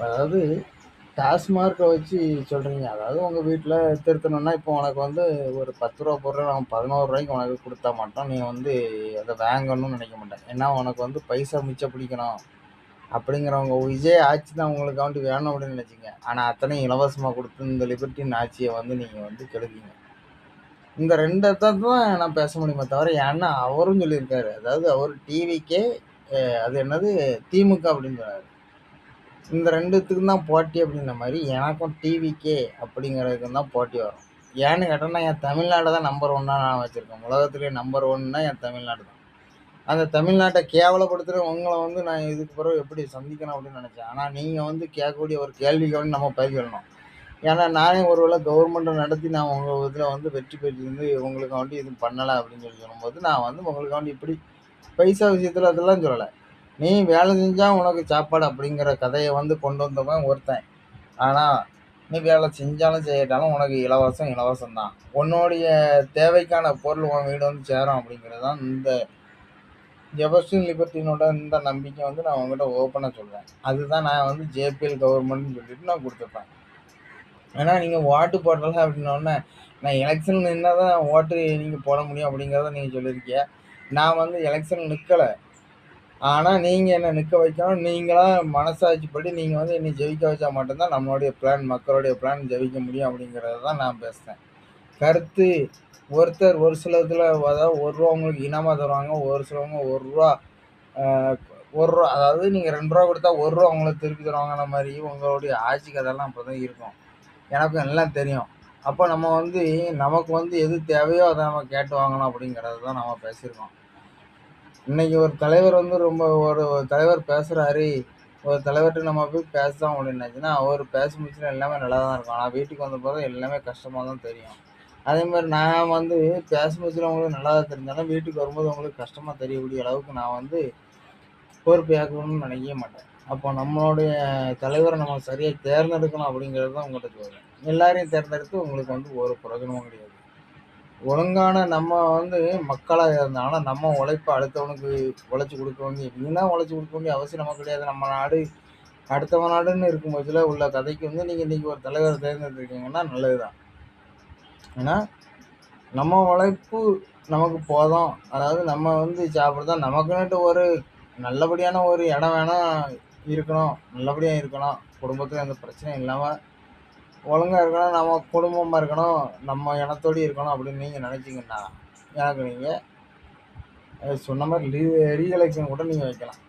அதாவது டாஸ்மார்க்கை வச்சு சொல்கிறீங்க. அதாவது உங்கள் வீட்டில் திருத்தணும்னா, இப்போ உனக்கு வந்து ஒரு ரூ. 10 பொருள் அவன் ரூ. 11 உனக்கு கொடுத்தா மட்டும் நீ வந்து அதை வாங்கணும்னு நினைக்க மாட்டேன். ஏன்னா உனக்கு வந்து பைசா மிச்சம் பிடிக்கணும் அப்படிங்கிறவங்க விஜய் ஆட்சி தான் உங்களுக்காண்டி வேணும் அப்படின்னு நினச்சிங்க. ஆனால் அத்தனையும் இலவசமாக கொடுத்து இந்த லிபர்ட்டின் ஆட்சியை வந்து நீங்கள் வந்து கெடுக்கீங்க. இந்த 2 தான் நான் பேச முடியுமே தவிர, ஏன்னா அவரும் சொல்லியிருக்காரு. அதாவது அவர் டிவிக்கே அது என்னது திமுக அப்படின்னு சொன்னாரு. இந்த 2த்துக்கும் தான் போட்டி அப்படின்ற மாதிரி எனக்கும் டிவிக்கே அப்படிங்கிறதுக்கு தான் போட்டி வரும். ஏன்னு கேட்டோம்னா, என் தமிழ்நாடு தான் நம்பர் 1 நான் வச்சுருக்கேன். உலகத்திலேயே நம்பர் 1ன்னா என் தமிழ்நாடு தான். அந்த தமிழ்நாட்டை கேவலப்படுத்துகிற உங்களை வந்து நான் இதுக்கு பிறகு எப்படி சந்திக்கணும் அப்படின்னு நினச்சேன். ஆனால் நீங்கள் வந்து கேட்கக்கூடிய ஒரு கேள்விக்கு வந்து நம்ம பதில் சொல்லணும். ஏன்னா நானே ஒரு வேளை கவர்மெண்ட்டை நடத்தி நான் உங்கள் இதில் வந்து வெற்றி பெற்றிருந்து உங்களுக்காண்டி எதுவும் பண்ணலை அப்படின்னு சொல்லும்போது, நான் வந்து உங்களுக்காண்டி இப்படி பைசா விஷயத்தில் அதெல்லாம் சொல்லலை. நீ வேலை செஞ்சால் உனக்கு சாப்பாடு அப்படிங்கிற கதையை வந்து கொண்டு வந்தவன் ஒருத்தன். ஆனால் நீ வேலை செஞ்சாலும் செய்யட்டாலும் உனக்கு இலவசம் இலவசம் தான். உன்னுடைய தேவைக்கான பொருள் உன் வீடு வந்து சேரும் அப்படிங்கிறது தான் இந்த ஜெபஸ்டின் லிபர்ட்டினோட இந்த நம்பிக்கை வந்து நான் உங்ககிட்ட ஓப்பனாக சொல்கிறேன். அதுதான் நான் வந்து ஜேபிஎல் கவர்மெண்ட்னு சொல்லிட்டு நான் கொடுத்துருப்பேன். ஏன்னா நீங்கள் ஓட்டு போடலை அப்படின்னோடனே, நான் எலெக்ஷன் நின்னா தான் ஓட்டு நீங்கள் போட முடியும் அப்படிங்கிறத நீங்கள் சொல்லியிருக்கீங்க. நான் வந்து எலெக்ஷன் நிற்கலை. ஆனால் நீங்கள் என்னை நிற்க வைக்கணும். நீங்களாம் மனசாட்சிப்படி நீங்கள் வந்து என்னை ஜெயிக்க வச்சா மட்டும்தான் நம்மளுடைய பிளான், மக்களுடைய பிளான் ஜெயிக்க முடியும் அப்படிங்கிறத தான் நான் பேசுகிறேன். கருத்து ஒருத்தர் ஒரு சில இதில் அதாவது ரூ. 1 உங்களுக்கு இனாமா தருவாங்க. ஒரு சிலவங்க ரூ. 1 அதாவது நீங்கள் ரூ. 2 கொடுத்தா ரூ. 1 உங்களுக்கு திருப்பி தருவாங்கன்ற மாதிரி உங்களுடைய ஆட்சி கதையெல்லாம் அப்போ தான் இருக்கும். எனக்கும் எல்லாம் தெரியும். அப்போ நம்ம வந்து நமக்கு வந்து எது தேவையோ அதை நம்ம கேட்டு வாங்கணும் அப்படிங்கிறது தான் நம்ம பேசியிருக்கோம். இன்னைக்கு ஒரு தலைவர் வந்து ஒரு தலைவர் பேசுகிறாரு, ஒரு தலைவர்கிட்ட நம்ம போய் பேசலாம் அப்படின்னாச்சுன்னா, அவர் பேசி முடிச்சுன்னா எல்லாமே நல்லா தான் இருக்கும். ஆனால் வீட்டுக்கு வந்த பிறகு எல்லாமே கஷ்டமாக தான் தெரியும். அதேமாதிரி நான் வந்து பேசி முடிச்சுல உங்களுக்கு நல்லா தான் தெரிஞ்சாலும், வீட்டுக்கு வரும்போது உங்களுக்கு கஷ்டமாக தெரியக்கூடிய அளவுக்கு நான் வந்து பொறுப்பு ஏற்கணும்னு நினைக்கவே மாட்டேன். அப்போ நம்மளுடைய தலைவரை நம்ம சரியாக தேர்ந்தெடுக்கணும் அப்படிங்கிறது தான் உங்கள்கிட்ட சொல்கிறேன். எல்லாரையும் தேர்ந்தெடுத்து உங்களுக்கு வந்து ஒரு பிரயோஜனமும் கிடையாது. ஒழுங்கான நம்ம வந்து மக்களாக இருந்தாலும் நம்ம உழைப்பை அடுத்தவனுக்கு உழைச்சி கொடுக்க வேண்டிய நீலாம் உழைச்சி கொடுக்க வேண்டிய அவசியம் நமக்கு கிடையாது. நம்ம நாடு அடுத்தவன் நாடுன்னு இருக்கும் பட்சத்தில் உள்ள கதைக்கு வந்து நீங்கள் இன்றைக்கி ஒரு தலைவரை தேர்ந்தெடுத்துருக்கீங்கன்னா நல்லது தான். ஏன்னா நம்ம உழைப்பு நமக்கு போதும். அதாவது நம்ம வந்து சாப்பிட்றதான் நமக்குன்னுட்டு ஒரு நல்லபடியான ஒரு இடம் வேணால் இருக்கணும். நல்லபடியாக இருக்கணும். குடும்பத்தில் எந்த பிரச்சனையும் இல்லாமல் ஒழுங்காக இருக்கணும். நம்ம குடும்பமாக இருக்கணும். நம்ம இனத்தோடு இருக்கணும் அப்படின்னு நீங்கள் நினச்சிங்கன்னா எனக்கு நீங்கள் சொன்ன மாதிரி ரீஎலெக்ஷன் கூட நீங்கள் வைக்கலாம்.